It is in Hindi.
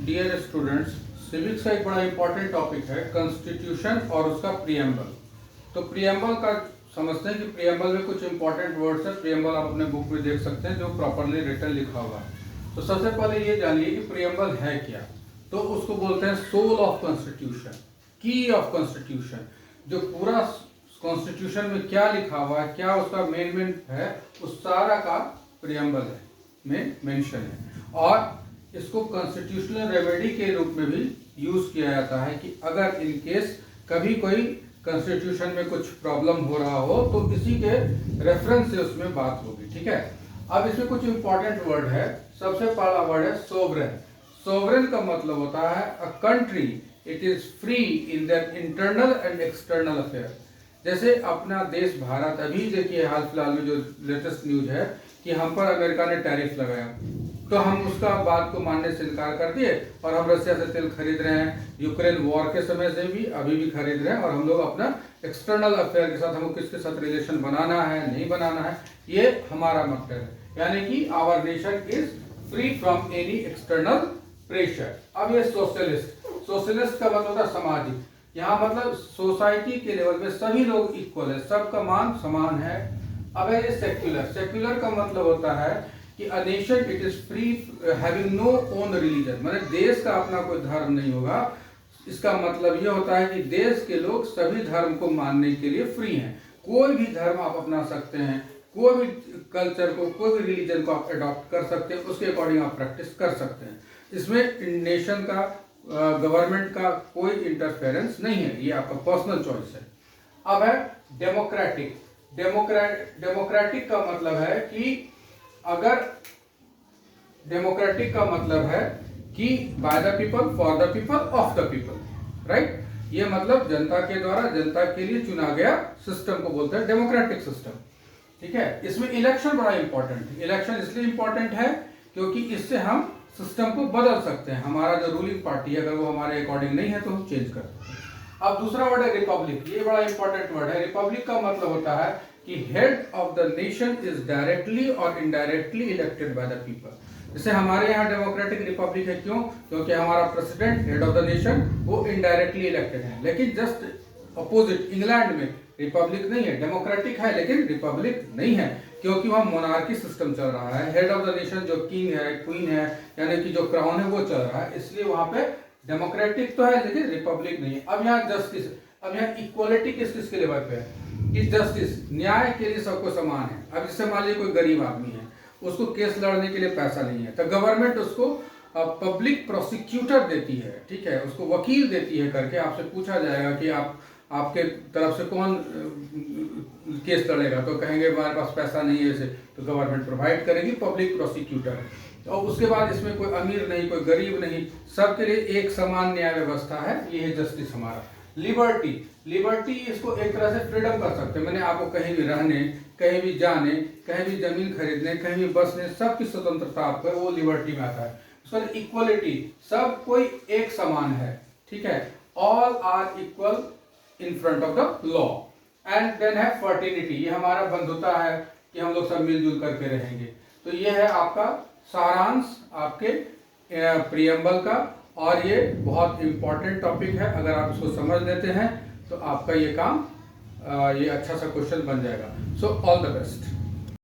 डियर स्टूडेंट्स, सिविक्स का एक बड़ा इंपॉर्टेंट टॉपिक है कॉन्स्टिट्यूशन और उसका प्रीएम्बल। तो प्रीएम्बल का समझते हैं कि प्रीएम्बल में कुछ इंपॉर्टेंट वर्ड्स है। प्रीएम्बल आप अपने बुक में देख सकते हैं जो प्रॉपरली रिटन लिखा हुआ है। तो सबसे पहले ये जानिए कि प्रीएम्बल है क्या। तो उसको बोलते हैं सोल ऑफ कॉन्स्टिट्यूशन, की ऑफ कॉन्स्टिट्यूशन। जो पूरा कॉन्स्टिट्यूशन में क्या लिखा हुआ है, क्या उसका मेन है, उस सारा का प्रीएम्बल है में मेंशन है। और इसको कॉन्स्टिट्यूशनल रेमेडी के रूप में भी यूज किया जाता है कि अगर इन केस कभी कोई कॉन्स्टिट्यूशन में कुछ प्रॉब्लम हो रहा हो तो इसी के रेफरेंस से उसमें बात होगी। ठीक है, अब इसमें कुछ इंपॉर्टेंट वर्ड है। सबसे पहला वर्ड है सोवरेन। सोवरेन का मतलब होता है a country it is free in their internal and external affair. जैसे अपना देश भारत, अभी देखिए हाल फिलहाल में जो लेटेस्ट न्यूज है कि हम पर अमेरिका ने टैरिफ लगाया, तो हम उसका बात को मानने से इनकार कर दिए और हम रशिया से तेल खरीद रहे हैं। यूक्रेन वॉर के समय से भी अभी भी खरीद रहे हैं। और हम लोग अपना एक्सटर्नल अफेयर के साथ हमको किसके साथ रिलेशन बनाना है, नहीं बनाना है, ये हमारा मतलब है। यानी कि our nation is free from any external pressure. अब ये सोशलिस्ट, सोशलिस्ट का मतलब होता है सामाजिक। यहाँ मतलब सोसाइटी के लेवल पे सभी लोग इक्वल है, सबका मान समान है। अब है ये सेक्युलर। सेक्युलर का मतलब होता है कि a nation it is free having no own religion, माने देश का अपना कोई धर्म नहीं होगा। इसका मतलब ये होता है कि देश के लोग सभी धर्म को मानने के लिए फ्री हैं। कोई भी धर्म आप अपना सकते हैं, कोई भी कल्चर को, कोई भी रिलीजन को आप अडॉप्ट कर सकते हैं, उसके अकॉर्डिंग आप प्रैक्टिस कर सकते हैं। इसमें नेशन का, गवर्नमेंट का कोई इंटरफेरेंस नहीं है, ये आपका पर्सनल चॉइस है। अब है डेमोक्रेटिक। डेमोक्रेटिक का मतलब है कि अगर डेमोक्रेटिक का मतलब है कि bye the people, for the people, of the people, right. ये मतलब जनता के द्वारा, जनता के लिए चुना गया सिस्टम को बोलते हैं डेमोक्रेटिक सिस्टम। ठीक है, इसमें इलेक्शन बड़ा इंपॉर्टेंट है। इलेक्शन इसलिए इंपॉर्टेंट है क्योंकि इससे हम सिस्टम को बदल सकते हैं। हमारा जो रूलिंग पार्टी है अगर वो हमारे अकॉर्डिंग नहीं है तो हम चेंज कर सकते हैं। अब दूसरा वर्ड है रिपब्लिक। ये बड़ा इंपॉर्टेंट वर्ड है। रिपब्लिक का मतलब होता है कि head of the nation is directly or indirectly elected by the people. जैसे हमारे यहाँ डेमोक्रेटिक रिपब्लिक है, क्यों? क्योंकि हमारा president, head of the nation, वो इनडायरेक्टली इलेक्टेड है। लेकिन जस्ट अपोजिट इंग्लैंड में रिपब्लिक नहीं है, डेमोक्रेटिक है लेकिन रिपब्लिक नहीं है, क्योंकि वहां मोनार्की सिस्टम चल रहा है। हेड ऑफ द नेशन जो किंग है, क्वीन है, यानी कि जो क्राउन है वो चल रहा है, इसलिए वहां पे डेमोक्रेटिक तो है लेकिन रिपब्लिक नहीं है। अब यहाँ जस्टिस, अब यहाँ इक्वलिटी किस किस के लेवल पे है कि जस्टिस, न्याय के लिए सबको समान है। अब जैसे मान लीजिए कोई गरीब आदमी है, उसको केस लड़ने के लिए पैसा नहीं है, तो गवर्नमेंट उसको पब्लिक प्रोसिक्यूटर देती है। ठीक है, उसको वकील देती है करके आपसे पूछा जाएगा कि आपके तरफ से कौन केस लड़ेगा, तो कहेंगे हमारे पास पैसा नहीं है इसे, तो गवर्नमेंट प्रोवाइड करेगी पब्लिक प्रोसिक्यूटर। और उसके बाद इसमें कोई अमीर नहीं, कोई गरीब नहीं, सबके लिए एक समान न्याय व्यवस्था है। ये है जस्टिस हमारा। लिबर्टी, लिबर्टी इसको एक तरह से फ्रीडम कर सकते हैं। मैंने आपको कहीं भी रहने, कहीं भी जाने, कहीं भी जमीन खरीदने, कहीं भी बसने, सबकी स्वतंत्रता आपको है, वो लिबर्टी में आता है। उसके बाद इक्वलिटी, सब कोई एक समान है। ठीक है, all are equal in front of the law. And then है फर्टिनिटी, ये हमारा बंधुता है कि हम लोग सब मिलजुल करके रहेंगे। तो ये है आपका सारांश आपके प्रीएम्बल का, और ये बहुत इंपॉर्टेंट टॉपिक है। अगर आप इसको समझ लेते हैं तो आपका ये काम, ये अच्छा सा क्वेश्चन बन जाएगा। So all the best.